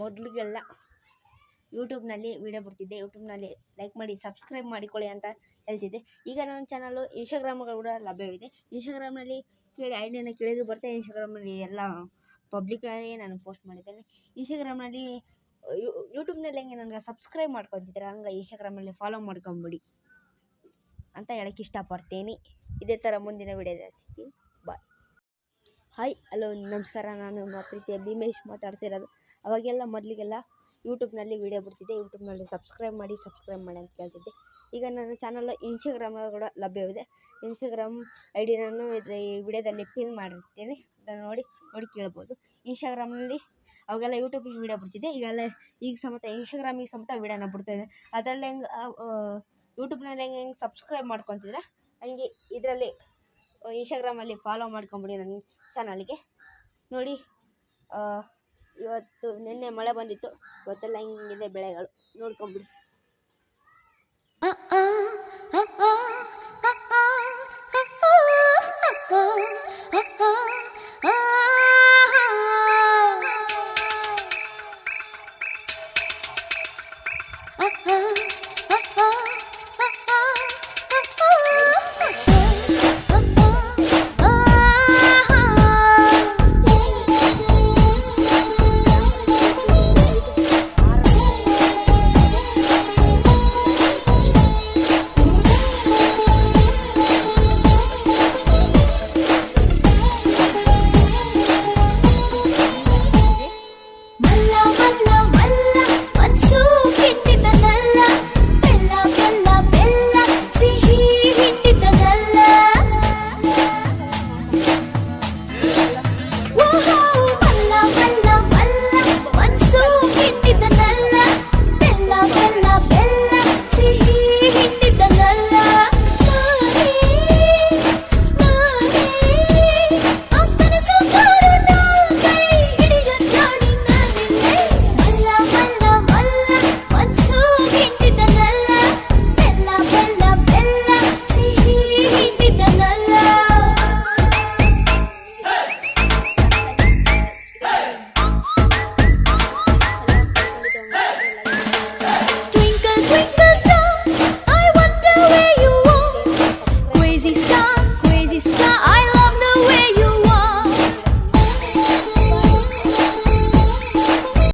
ಮೊದಲಿಗೆಲ್ಲ ಯೂಟ್ಯೂಬ್ನಲ್ಲಿ ವೀಡಿಯೋ ಬಿಡ್ತಿದ್ದೆ. ಯೂಟ್ಯೂಬ್ನಲ್ಲಿ ಲೈಕ್ ಮಾಡಿ ಸಬ್ಸ್ಕ್ರೈಬ್ ಮಾಡಿಕೊಳ್ಳಿ ಅಂತ ಹೇಳ್ತಿದ್ದೆ. ಈಗ ನನ್ನ ಚಾನಲ್ಲು ಇನ್ಸ್ಟಾಗ್ರಾಮ್ಗಳು ಕೂಡ ಲಭ್ಯವಿದೆ. ಇನ್ಸ್ಟಾಗ್ರಾಮ್ನಲ್ಲಿ ಐಡಿಯನ್ನು ಕೇಳಿದ್ರು ಬರುತ್ತೆ. ಇನ್ಸ್ಟಾಗ್ರಾಮಲ್ಲಿ ಎಲ್ಲ ಪಬ್ಲಿಕ್ಕಾಗಿ ನಾನು ಪೋಸ್ಟ್ ಮಾಡಿದ್ದೇನೆ. ಇನ್ಸ್ಟಾಗ್ರಾಮ್ನಲ್ಲಿ ಯೂಟ್ಯೂಬ್ನಲ್ಲಿ ಹೆಂಗೆ ನನಗೆ ಸಬ್ಸ್ಕ್ರೈಬ್ ಮಾಡ್ಕೊತಿದ್ದೀರ ಹಂಗೆ ಇನ್ಸ್ಟಾಗ್ರಾಮಲ್ಲಿ ಫಾಲೋ ಮಾಡ್ಕೊಂಬಿಡಿ ಅಂತ ಹೇಳಕ್ಕೆ ಇಷ್ಟಪಡ್ತೀನಿ. ಇದೇ ಥರ ಮುಂದಿನ ವೀಡಿಯೋದಲ್ಲಿ ಸಿಗ್ತೀನಿ. ಬಾಯ್. ಹಾಯ್, ಹಲೋ, ನಮಸ್ಕಾರ. ನಾನು ನಿಮ್ಮ ಪ್ರೀತಿಯ ಭೀಮೇಶ್ ಮಾತಾಡ್ತಿರೋದು. ಅವಾಗೆಲ್ಲ ಮೊದಲಿಗೆಲ್ಲ ಯೂಟ್ಯೂಬ್ನಲ್ಲಿ ವೀಡಿಯೋ ಬಿಡ್ತಿದ್ದೆ. ಯೂಟ್ಯೂಬ್ನಲ್ಲಿ ಸಬ್ಸ್ಕ್ರೈಬ್ ಮಾಡಿ ಅಂತ ಕೇಳ್ತಿದ್ದೆ. ಈಗ ನನ್ನ ಚಾನಲ್ ಇನ್ಸ್ಟಾಗ್ರಾಮ್ ಕೂಡ ಲಭ್ಯವಿದೆ. ಇನ್ಸ್ಟಾಗ್ರಾಮ್ ಐ ಡಿ ನಾನು ಈ ವಿಡಿಯೋದಲ್ಲಿ ಪಿನ್ ಮಾಡಿರ್ತೀನಿ. ಅದನ್ನು ನೋಡಿ ಕೇಳ್ಬೋದು. ಇನ್ಸ್ಟಾಗ್ರಾಮ್ನಲ್ಲಿ ಅವಾಗೆಲ್ಲ ಯೂಟ್ಯೂಬಿಗೆ ವೀಡಿಯೋ ಬಿಡ್ತಿದ್ದೆ. ಈಗ ಸಮೇತ ಇನ್ಸ್ಟಾಗ್ರಾಮಿಗೆ ಸಮೇತ ವೀಡಿಯೋನ ಬಿಡ್ತಾಯಿದ್ದೆ. ಅದರಲ್ಲಿ ಹೆಂಗೆ ಯೂಟ್ಯೂಬ್ನಲ್ಲಿ ಹೆಂಗೆ ಸಬ್ಸ್ಕ್ರೈಬ್ ಮಾಡ್ಕೊತಿದ್ರೆ ಹಂಗೆ ಇದರಲ್ಲಿ ಇನ್ಸ್ಟಾಗ್ರಾಮಲ್ಲಿ ಫಾಲೋ ಮಾಡ್ಕೊಂಬಿಡಿ ನನ್ನ ಚಾನಲ್ಗೆ. ನೋಡಿ, ಇವತ್ತು ನಿನ್ನೆ ಮಳೆ ಬಂದಿತ್ತು. ಇವತ್ತೆಲ್ಲ ಹಿಂಗಿದೆ ಬೆಳೆಗಳು ನೋಡ್ಕೊಂಬಿಡಿ.